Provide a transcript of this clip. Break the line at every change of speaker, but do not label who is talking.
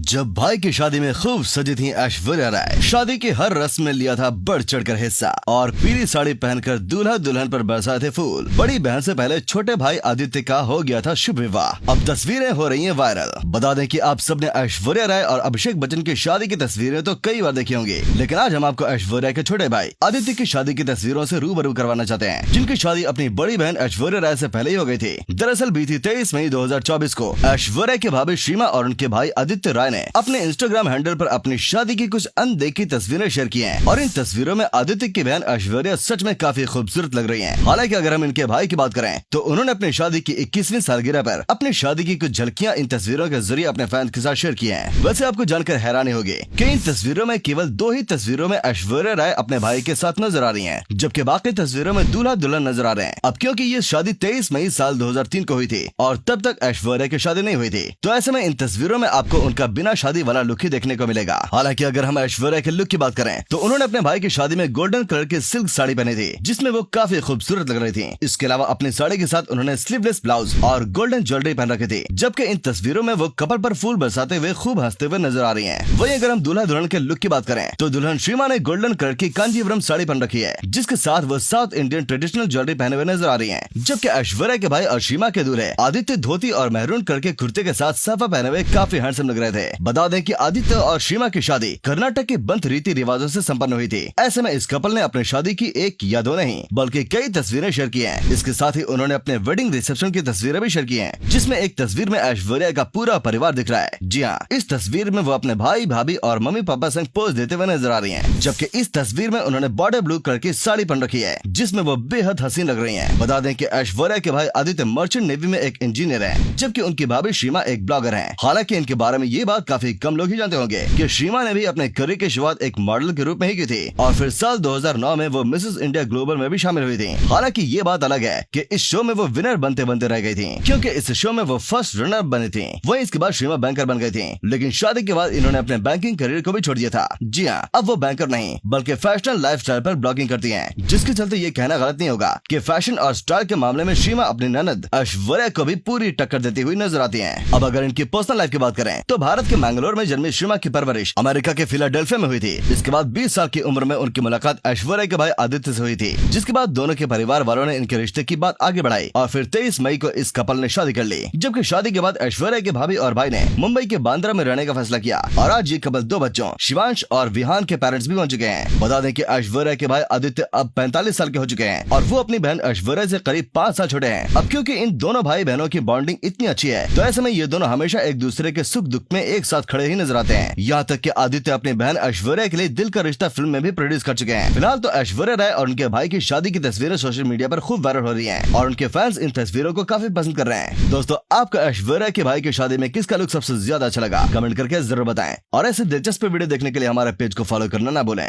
जब भाई की शादी में खूब सजी थी ऐश्वर्या राय, शादी की हर रस्म में लिया था बढ़ चढ़कर हिस्सा और पीली साड़ी पहनकर दूल्हा दुल्हन पर बरसाए थे फूल। बड़ी बहन से पहले छोटे भाई आदित्य का हो गया था शुभ विवाह। अब तस्वीरें हो रही हैं वायरल। बता दें कि आप सबने ऐश्वर्या राय और अभिषेक बच्चन की शादी की तस्वीरें तो कई बार देखी होंगी, लेकिन आज हम आपको ऐश्वर्या के छोटे भाई आदित्य की शादी की तस्वीरों से रूबरू करवाना चाहते हैं, जिनकी शादी अपनी बड़ी बहन ऐश्वर्या राय से पहले ही हो गई थी। दरअसल बीती 23 मई 2024 को ऐश्वर्या के भाभी सीमा और उनके भाई आदित्य राय ने अपने इंस्टाग्राम हैंडल पर अपनी शादी की कुछ अनदेखी तस्वीरें शेयर की हैं और इन तस्वीरों में आदित्य की बहन ऐश्वर्या सच में काफी खूबसूरत लग रही हैं। हालांकि अगर हम इनके भाई की बात करें तो उन्होंने अपनी शादी की 21वीं सालगिरह पर अपनी शादी की कुछ झलकियां इन तस्वीरों के जरिए अपने फैंस के साथ शेयर की हैं। वैसे आपको जानकर हैरानी होगी कि इन तस्वीरों में केवल 2 ही तस्वीरों में ऐश्वर्या राय अपने भाई के साथ नजर आ रही है, जबकि बाकी तस्वीरों में दूल्हा दुल्हन नजर आ रहे हैं। अब क्योंकि ये शादी 23 मई साल 2003 को हुई थी और तब तक ऐश्वर्या की शादी नहीं हुई थी, तो ऐसे में इन तस्वीरों में आपको उनका बिना शादी वाला लुक ही देखने को मिलेगा। हालांकि अगर हम ऐश्वर्या के लुक की बात करें तो उन्होंने अपने भाई की शादी में गोल्डन कलर की सिल्क साड़ी पहनी थी, जिसमें वो काफी खूबसूरत लग रही थी। इसके अलावा अपनी साड़ी के साथ उन्होंने स्लीवलेस ब्लाउज और गोल्डन ज्वेलरी पहन रखी थी, जबकि इन तस्वीरों में वो कपल पर फूल बरसाते हुए खूब हंसते हुए नजर आ रही हैं। वहीं अगर हम दूल्हा दुल्हन के लुक की बात करें तो दुल्हन सीमा ने गोल्डन कलर की कांजीवरम साड़ी पहन रखी है, जिसके साथ वो साउथ इंडियन ट्रेडिशनल ज्वेलरी पहने हुए नजर आ रही है, जबकि ऐश्वर्या के भाई और सीमा के दूल्हे आदित्य धोती और मेहरून कलर के कुर्ते के साथ साफा पहने हुए काफी हैंडसम लग रहे थे। बता दें कि आदित्य और सीमा की शादी कर्नाटक के बंद रीति रिवाजों से संपन्न हुई थी। ऐसे में इस कपल ने अपनी शादी की एक या 2 नहीं बल्कि कई तस्वीरें शेयर की हैं। इसके साथ ही उन्होंने अपने वेडिंग रिसेप्शन की तस्वीरें भी शेयर की हैं, जिसमें एक तस्वीर में ऐश्वर्या का पूरा परिवार दिख रहा है। जी हाँ, इस तस्वीर में वो अपने भाई भाभी और मम्मी पापा संग पोज देते हुए नजर आ रही हैं, जबकि इस तस्वीर में उन्होंने बॉर्डर ब्लू कलर की साड़ी पहन रखी है, जिसमें वो बेहद हसीन लग रही हैं। बता दें कि ऐश्वर्या के भाई आदित्य मर्चेंट नेवी में एक इंजीनियर है, जबकि उनकी भाभी सीमा एक ब्लॉगर है। हालांकि इनके बारे में ये बात काफी कम लोग ही जानते होंगे कि सीमा ने भी अपने करियर की शुरुआत एक मॉडल के रूप में ही की थी और फिर साल 2009 में वो मिसेस इंडिया ग्लोबल में भी शामिल हुई थी। हालांकि ये बात अलग है कि इस शो में वो विनर बनते बनते रह गई थी, क्योंकि इस शो में वो फर्स्ट रनर बनी थी। वहीं इसके बाद सीमा बैंकर बन गई थी, लेकिन शादी के बाद इन्होंने अपने बैंकिंग करियर को भी छोड़ दिया था। जी हाँ, अब वो बैंकर नहीं बल्कि फैशन लाइफस्टाइल पर ब्लॉगिंग करती हैं, जिसके चलते ये कहना गलत नहीं होगा कि फैशन और स्टाइल के मामले में सीमा अपनी ननद ऐश्वर्या को भी पूरी टक्कर देती हुई नजर आती है। अब अगर इनकी पर्सनल लाइफ की बात करें तो भारत के मैंगलोर में जन्मी सीमा की परवरिश अमेरिका के फिलाडेल्फिया में हुई थी। इसके बाद 20 साल की उम्र में उनकी मुलाकात ऐश्वर्या के भाई आदित्य से हुई थी, जिसके बाद दोनों के परिवार वालों ने इनके रिश्ते की बात आगे बढ़ाई और फिर 23 मई को इस कपल ने शादी कर ली। जबकि शादी के बाद ऐश्वर्या के भाभी और भाई ने मुंबई के बांद्रा में रहने का फैसला किया और आज ये कपल 2 बच्चों शिवांश और विहान के पेरेंट्स भी बन चुके हैं। बता दें कि ऐश्वर्या के भाई आदित्य अब 45 साल के हो चुके हैं और वो अपनी बहन ऐश्वर्या से करीब 5 साल छोटे हैं। अब क्योंकि इन दोनों भाई बहनों की बॉन्डिंग इतनी अच्छी है, तो ऐसे में ये दोनों हमेशा एक दूसरे के सुख दुख में एक साथ खड़े ही नजर आते हैं। यहाँ तक कि आदित्य अपनी बहन ऐश्वर्या के लिए दिल का रिश्ता फिल्म में भी प्रोड्यूस कर चुके हैं। फिलहाल तो ऐश्वर्या राय और उनके भाई की शादी की तस्वीरें सोशल मीडिया पर खूब वायरल हो रही हैं और उनके फैंस इन तस्वीरों को काफी पसंद कर रहे हैं। दोस्तों, आपको ऐश्वर्या के भाई की शादी में किसका लुक सबसे ज्यादा अच्छा लगा, कमेंट करके जरूर बताएं और ऐसे दिलचस्प वीडियो देखने के लिए हमारे पेज को फॉलो करना ना भूलें।